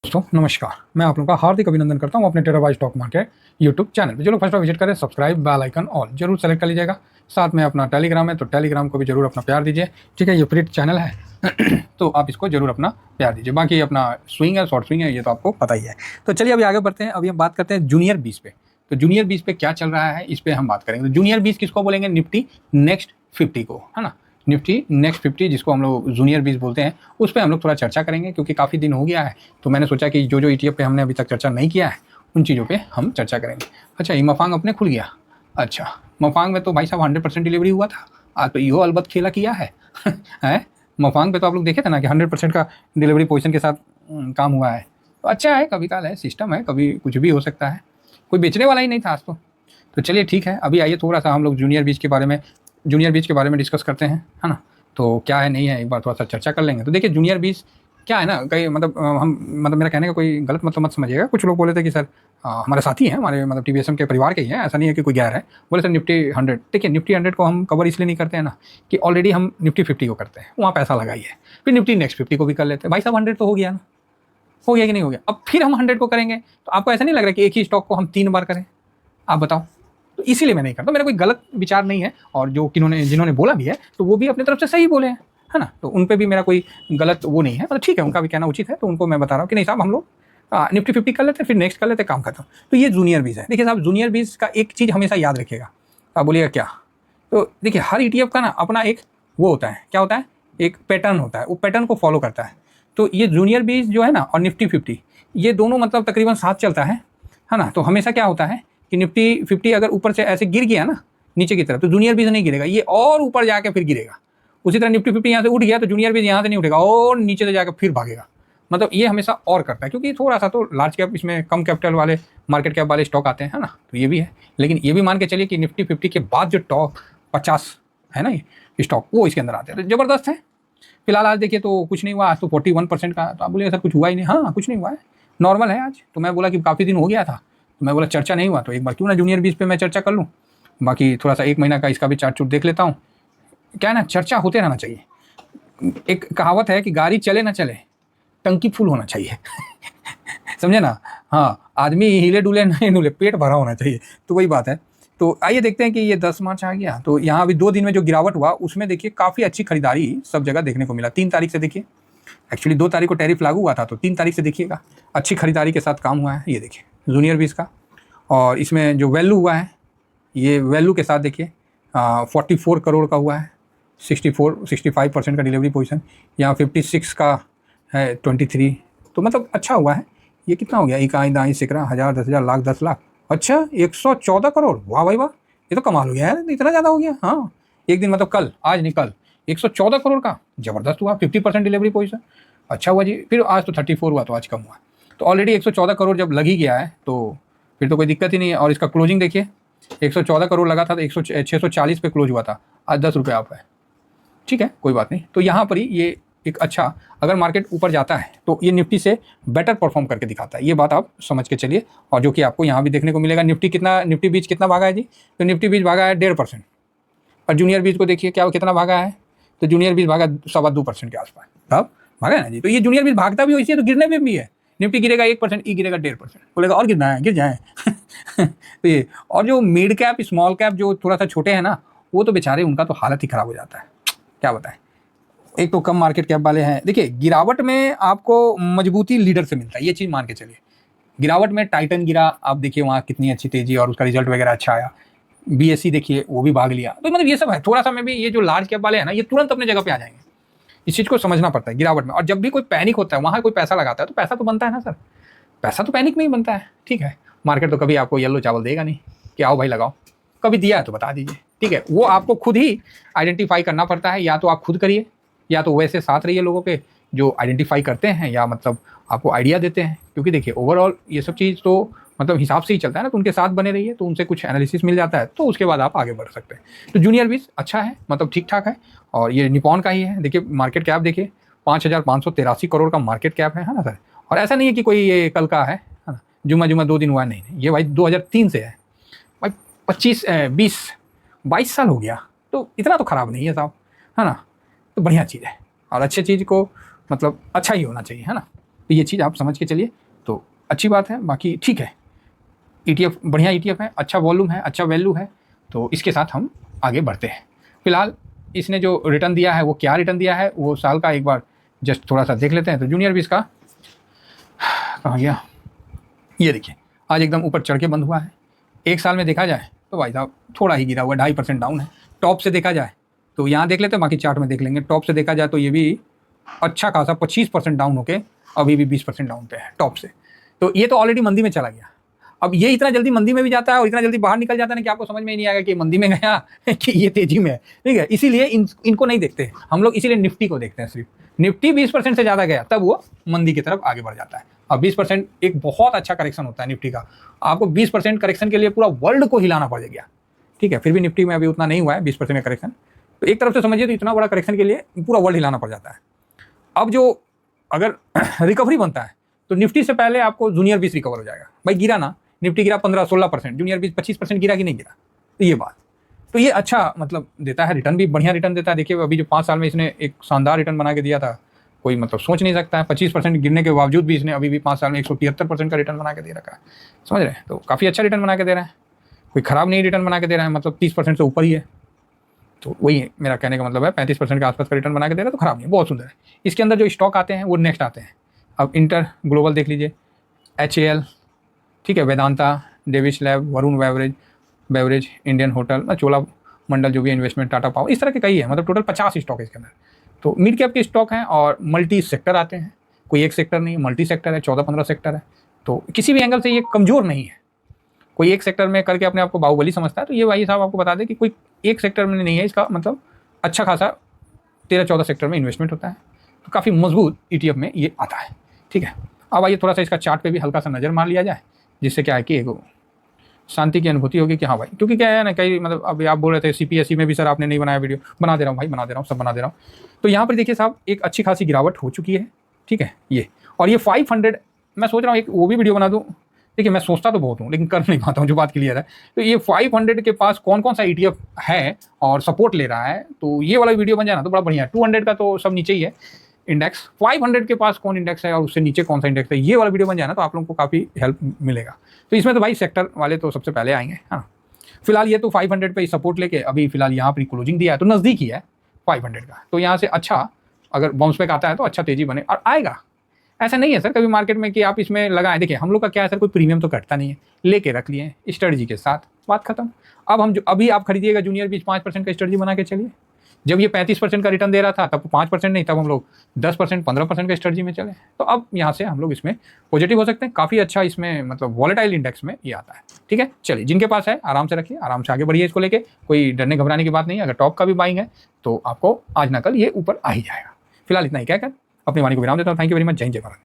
दोस्तों नमस्कार, मैं आप लोगों का हार्दिक अभिनंदन करता हूं अपने terabyte stock market YouTube channel पे। जो लोग फर्स्ट बार विजिट करें सब्सक्राइब बेल आइकन ऑल जरूर सेलेक्ट कर लीजिएगा। साथ में अपना टेलीग्राम है तो टेलीग्राम को भी जरूर अपना प्यार दीजिए। ठीक है, ये फ्री चैनल है तो आप इसको जरूर अपना प्यार दीजिए। बाकी अपना स्विंग है, शॉर्ट स्विंग है, ये तो आपको पता ही है। तो चलिए अभी आगे बढ़ते हैं। अभी हम बात करते हैं जूनियर 20 पे। तो जूनियर 20 पे क्या चल रहा है इस पर हम बात करेंगे। तो जूनियर 20 किसको बोलेंगे? निफ्टी नेक्स्ट 50 को, है ना। निफ्टी नेक्स्ट 50 जिसको हम लोग जूनियर 20 बोलते हैं, उस पर हम लोग थोड़ा चर्चा करेंगे क्योंकि काफ़ी दिन हो गया है। तो मैंने सोचा कि जो ETF पे हमने अभी तक चर्चा नहीं किया है उन चीज़ों पे हम चर्चा करेंगे। अच्छा, ये मफांग अपने खुल गया। अच्छा, मफांग में तो भाई साहब 100% डिलीवरी हुआ था। आज तो यो अलबत खेला किया है है। मफांग पे तो आप लोग देखे थे ना कि 100% का डिलीवरी पोजीशन के साथ काम हुआ है। तो अच्छा है, कभी काल है, सिस्टम है, कभी कुछ भी हो सकता है। कोई बेचने वाला ही नहीं था आज तो चलिए ठीक है। अभी आइए थोड़ा सा हम लोग जूनियर 20 के बारे में डिस्कस करते हैं, है ना। तो क्या है नहीं है एक बार थोड़ा सा चर्चा कर लेंगे। तो देखिए जूनियर 20 क्या है ना, कई मतलब मेरा कहने का कोई गलत मतलब मत समझिएगा। कुछ लोग बोले थे कि सर हमारे साथी हैं, हमारे मतलब TVSM के परिवार के ही हैं, ऐसा नहीं है कि कोई गैर है। बोले सर निफ्टी 100। देखिए निफ्टी 100 को हम कवर इसलिए नहीं करते हैं ना कि ऑलरेडी हम निफ्टी 50 को करते हैं, वहाँ पैसा लगाइए, फिर निफ्टी नेक्स्ट 50 को भी कर लेते हैं। भाई साहब 100 तो हो गया ना, हो गया कि नहीं हो गया। अब फिर हम 100 को करेंगे तो आपको ऐसा नहीं लग रहा कि एक ही स्टॉक को हम 3 बार करें? आप बताओ। तो इसीलिए मैं नहीं करता। मेरा कोई गलत विचार नहीं है, और जो जिन्होंने बोला भी है तो वो भी अपनी तरफ से सही बोले हैं, है ना। तो उन पे भी मेरा कोई गलत वो नहीं है, मतलब ठीक है, उनका भी कहना उचित है। तो उनको मैं बता रहा हूँ कि नहीं साहब हम लोग निफ्टी 50 कर लेते हैं, फिर नेक्स्ट कर लेते हैं, काम खत्म। तो ये जूनियर 20 है। देखिए साहब जूनियर 20 का एक चीज़ हमेशा याद रखिएगा। आप बोलिएगा क्या? तो देखिए हर ETF का ना अपना एक वो होता है, क्या होता है, एक पैटर्न होता है, वो पैटर्न को फॉलो करता है। तो ये जूनियर 20 जो है ना और निफ्टी 50 ये दोनों मतलब तकरीबन साथ चलता है ना। तो हमेशा क्या होता है कि निफ्टी 50 अगर ऊपर से ऐसे गिर गया ना नीचे की तरफ, तो जूनियर 20 नहीं गिरेगा, ये और ऊपर जाके फिर गिरेगा। उसी तरह निफ्टी 50 यहाँ से उठ गया तो जूनियर 20 यहाँ से नहीं उठेगा, और नीचे से जाकर फिर भागेगा। मतलब ये हमेशा और करता है, क्योंकि थोड़ा सा तो लार्ज कैप, इसमें कम कैपिटल वाले मार्केट कैप वाले स्टॉक आते हैं, है ना। तो ये भी है, लेकिन ये भी मान के चलिए कि निफ्टी 50 के बाद जो टॉप 50 है ना ये स्टॉक, वो इसके अंदर आते हैं। तो ज़बरदस्त है। फिलहाल आज देखिए तो कुछ नहीं हुआ, आज तो 41% का। तो आप बोलिए सर कुछ हुआ ही नहीं। हाँ, कुछ नहीं हुआ है, नॉर्मल है आज। तो मैं बोला कि काफ़ी दिन हो गया था, तो मैं बोला चर्चा नहीं हुआ तो एक बार क्यों ना जूनियर 20 पे मैं चर्चा कर लूँ। बाकी थोड़ा सा 1 महीना का इसका भी चार्ट चूट देख लेता हूँ। क्या है ना, चर्चा होते रहना चाहिए। एक कहावत है कि गाड़ी चले ना चले, टंकी फुल होना चाहिए समझे ना। हाँ, आदमी हिले डुले नहीं डुले, पेट भरा होना चाहिए। तो वही बात है। तो आइए देखते हैं कि ये 10 मार्च आ गया। तो यहाँ अभी 2 दिन में जो गिरावट हुआ उसमें देखिए काफ़ी अच्छी खरीदारी सब जगह देखने को मिला। 3 तारीख से देखिए, एक्चुअली 2 तारीख को टैरिफ लागू हुआ था, तो 3 तारीख से देखिएगा अच्छी खरीदारी के साथ काम हुआ है। ये देखिए जूनियर 20 का, और इसमें जो वैल्यू हुआ है, ये वैल्यू के साथ देखिए 44 करोड़ का हुआ है। 65% का डिलीवरी पोजीशन। यहाँ 56 का है 23। तो मतलब अच्छा हुआ है। ये कितना हो गया, इकाई दाई सिकरा, 1000 10,000 लाख 10 लाख। अच्छा 114 करोड़, वाह भाई वाह, ये तो कमाल हो गया है, इतना ज़्यादा हो गया। हाँ, एक दिन मतलब कल, आज नहीं कल, 114 करोड़ का ज़बरदस्त हुआ। 50% डिलीवरी पोजीशन, अच्छा हुआ जी। फिर आज तो 34 हुआ, तो आज कम हुआ। तो ऑलरेडी 114 करोड़ जब लग ही गया है तो फिर तो कोई दिक्कत ही नहीं है। और इसका क्लोजिंग देखिए, 114 करोड़ लगा था तो 640 पे क्लोज हुआ था, आज 10 रुपये आप है। ठीक है, कोई बात नहीं। तो यहाँ पर ही ये एक अच्छा, अगर मार्केट ऊपर जाता है तो ये निफ्टी से बेटर परफॉर्म करके दिखाता है, ये बात आप समझ के चलिए। और जो कि आपको यहाँ भी देखने को मिलेगा। निफ्टी 20 कितना भागा है जी? तो निफ्टी 20 भागा है 1.5%। और जूनियर 20 को देखिए क्या कितना भागा है, तो जूनियर 20 भागा 2.25% के आसपास, तब भागा है ना जी। तो ये जूनियर 20 भागता भी वैसे, तो गिरने में भी है। निफ्टी गिरेगा 1%, ई गिरेगा 1.5%, बोलेगा और गिरना है, गिर जाए तो ये, और जो मिड कैप स्मॉल कैप जो थोड़ा सा छोटे हैं ना, वो तो बेचारे उनका तो हालत ही ख़राब हो जाता है, क्या बताएं। एक तो कम मार्केट कैप वाले हैं। देखिए गिरावट में आपको मजबूती लीडर से मिलता है, ये चीज़ मान के चलिए। गिरावट में टाइटन गिरा, आप देखिए वहाँ कितनी अच्छी तेज़ी और उसका रिजल्ट वगैरह अच्छा आया। BSE देखिए वो भी भाग लिया। तो मतलब ये सब है, थोड़ा सा में भी ये जो लार्ज कैप वाले हैं ना, ये तुरंत अपने जगह पे आ जाएंगे। इस चीज़ को समझना पड़ता है गिरावट में। और जब भी कोई पैनिक होता है, वहाँ कोई पैसा लगाता है तो पैसा तो बनता है ना सर, पैसा तो पैनिक में ही बनता है। ठीक है, मार्केट तो कभी आपको येलो चावल देगा नहीं कि आओ भाई लगाओ। कभी दिया है तो बता दीजिए, ठीक है। वो आपको खुद ही आइडेंटिफाई करना पड़ता है, या तो आप खुद करिए, या तो वैसे साथ रहिए लोगों के जो आइडेंटिफाई करते हैं, या मतलब आपको आइडिया देते हैं। क्योंकि देखिए ओवरऑल ये सब चीज़ तो मतलब हिसाब से ही चलता है ना, तो उनके साथ बने रहिए, तो उनसे कुछ एनालिसिस मिल जाता है, तो उसके बाद आप आगे बढ़ सकते हैं। तो जूनियर 20 अच्छा है, मतलब ठीक ठाक है। और ये निपॉन का ही है। देखिए मार्केट कैप देखिए 5,583 करोड़ का मार्केट कैप है ना सर। और ऐसा नहीं है कि कोई ये कल का है ना, जुम्मा 2 दिन हुआ, नहीं, ये भाई 2003 से है भाई, 22 साल हो गया। तो इतना तो ख़राब नहीं है साहब, है ना। तो बढ़िया चीज़ है, और अच्छी चीज़ को मतलब अच्छा ही होना चाहिए, है ना। तो ये चीज़ आप समझ के चलिए, तो अच्छी बात है। बाकी ठीक है, ETF बढ़िया ETF है, अच्छा वॉल्यूम है, अच्छा वैल्यू है, तो इसके साथ हम आगे बढ़ते हैं। फिलहाल इसने जो रिटर्न दिया है वो क्या रिटर्न दिया है वो साल का एक बार जस्ट थोड़ा सा देख लेते हैं। तो जूनियर भी इसका कहाँ गया, ये देखिए आज एकदम ऊपर चढ़ के बंद हुआ है। एक साल में देखा जाए तो भाई साहब थोड़ा ही गिरा हुआ, 2.5% डाउन है। टॉप से देखा जाए तो यहाँ देख लेते हैं, बाकी चार्ट में देख लेंगे। टॉप से देखा जाए तो ये भी अच्छा खासा 25% डाउन होके अभी भी 20% डाउन पे है टॉप से। तो ये तो ऑलरेडी मंदी में चला गया। अब ये इतना जल्दी मंदी में भी जाता है और इतना जल्दी बाहर निकल जाता है कि आपको समझ में ही नहीं आएगा कि मंदी में गया कि ये तेजी में है, ठीक है। इसीलिए इनको नहीं देखते हम लोग, इसीलिए निफ्टी को देखते हैं। सिर्फ निफ्टी 20% से ज़्यादा गया तब वो मंदी की तरफ आगे बढ़ जाता है। अब 20% एक बहुत अच्छा करेक्शन होता है निफ्टी का। आपको 20% करेक्शन के लिए पूरा वर्ल्ड को हिलाना पड़ गया, ठीक है। फिर भी निफ्टी में अभी उतना नहीं हुआ है 20% का करेक्शन, तो एक तरफ से समझिए तो इतना बड़ा करेक्शन के लिए पूरा वर्ल्ड हिलाना पड़ जाता है। अब जो अगर रिकवरी बनता है तो निफ्टी से पहले आपको जूनियर 20 रिकवर हो जाएगा। भाई गिरा ना, निफ्टी गिरा 15-16%, जूनियर 20-25% गिरा कि नहीं गिरा, तो ये बात, तो ये अच्छा मतलब देता है, रिटर्न भी बढ़िया रिटर्न देता है। देखिए अभी जो 5 साल में इसने एक शानदार रिटर्न बना के दिया था, कोई मतलब सोच नहीं सकता है। 25% गिरने के बावजूद भी इसने अभी भी 5 साल में 173% का रिटर्न बना के दे रखा है, समझ रहे हैं। तो काफ़ी अच्छा रिटर्न बना के दे रहा है, कोई ख़राब नहीं रिटर्न बना के दे रहा है, मतलब 30% से ऊपर ही है। तो वही है मेरा कहने का मतलब है, 35% के आसपास का रिटर्न बना के दे रहा है तो ख़राब नहीं, बहुत सुंदर है। इसके अंदर जो स्टॉक आते हैं वो नेक्स्ट आते हैं। अब इंटर ग्लोबल देख लीजिए, HAL, ठीक है, Vedanta, Divi's lab, Varun beverage, Indian hotel, Chola Mandal जो भी इन्वेस्टमेंट, टाटा पावर, इस तरह के कई है, मतलब टोटल 50 स्टॉक है इसके अंदर। तो मिड कैप के स्टॉक हैं और मल्टी सेक्टर आते हैं, कोई एक सेक्टर नहीं, मल्टी सेक्टर है, 14-15 सेक्टर है। तो किसी भी एंगल से ये कमज़ोर नहीं है। कोई एक सेक्टर में करके अपने आप को बाहुबली समझता है तो ये भाई साहब आपको बता दें कि कोई एक सेक्टर में नहीं है, इसका मतलब अच्छा खासा 13-14 सेक्टर में इन्वेस्टमेंट होता है। तो काफ़ी मजबूत ETF में ये आता है, ठीक है। अब आइए थोड़ा सा इसका चार्ट पे भी हल्का सा नज़र मार लिया जाए, जिससे क्या है कि एक शांति की अनुभूति होगी कि हाँ भाई, क्योंकि क्या है ना, कई मतलब अभी आप बोल रहे थे CPSE में भी सर आपने नहीं बनाया वीडियो, बना दे रहा हूँ भाई, बना दे रहा हूँ, सब बना दे रहा हूँ। तो यहाँ पर देखिए साहब एक अच्छी खासी गिरावट हो चुकी है, ठीक है। ये और ये 500, मैं सोच रहा हूँ एक वो भी वीडियो बना दूँ। देखिए मैं सोचता तो बहुत हूँ लेकिन कर नहीं पाता हूँ, जो बात क्लियर है। तो ये 500 के पास कौन कौन सा ETF है और सपोर्ट ले रहा है, तो ये वाला वीडियो बन जाए ना तो बड़ा बढ़िया है। 200 का तो सब नीचे ही है इंडेक्स, 500 के पास कौन इंडेक्स है और उससे नीचे कौन सा इंडेक्स है, ये वाला वीडियो बन जाए ना तो आप लोगों को काफ़ी हेल्प मिलेगा। तो इसमें तो भाई सेक्टर वाले तो सबसे पहले आएंगे, हाँ। फिलहाल ये तो 500 पे ही सपोर्ट लेके अभी फिलहाल यहाँ पर क्लोजिंग दिया है, तो नज़दीक ही है 500 का। तो यहाँ से अच्छा अगर बाउंस बैक आता है तो अच्छा तेजी बने और आएगा। ऐसा नहीं है सर कभी मार्केट में कि आप इसमें लगाएं। देखिए हम लोग का क्या है सर, कोई प्रीमियम तो कटता नहीं है, लेके रख लिए स्ट्रेटजी के साथ, बात खत्म। अब हम जो अभी आप खरीदिएगा जूनियर 5% का स्ट्रेटजी बना के चलिए। जब ये 35% का रिटर्न दे रहा था तब 5% नहीं, तब हम लोग 10%, 15% का स्ट्रेटजी में चले। तो अब यहाँ से हम लोग इसमें पॉजिटिव हो सकते हैं, काफ़ी अच्छा इसमें मतलब वॉलेटाइल इंडेक्स में ये आता है, ठीक है। चलिए जिनके पास है आराम से रखिए, आराम से आगे बढ़िए इसको लेके, कोई डरने घबराने की बात नहीं है। अगर टॉप का भी बाइंग है तो आपको आज ना कल ये ऊपर आ ही जाएगा। फिलहाल इतना ही कहकर अपनी वाणी को विराम देता हूँ। थैंक यू वेरी मच, जय हिंद, जय भारत।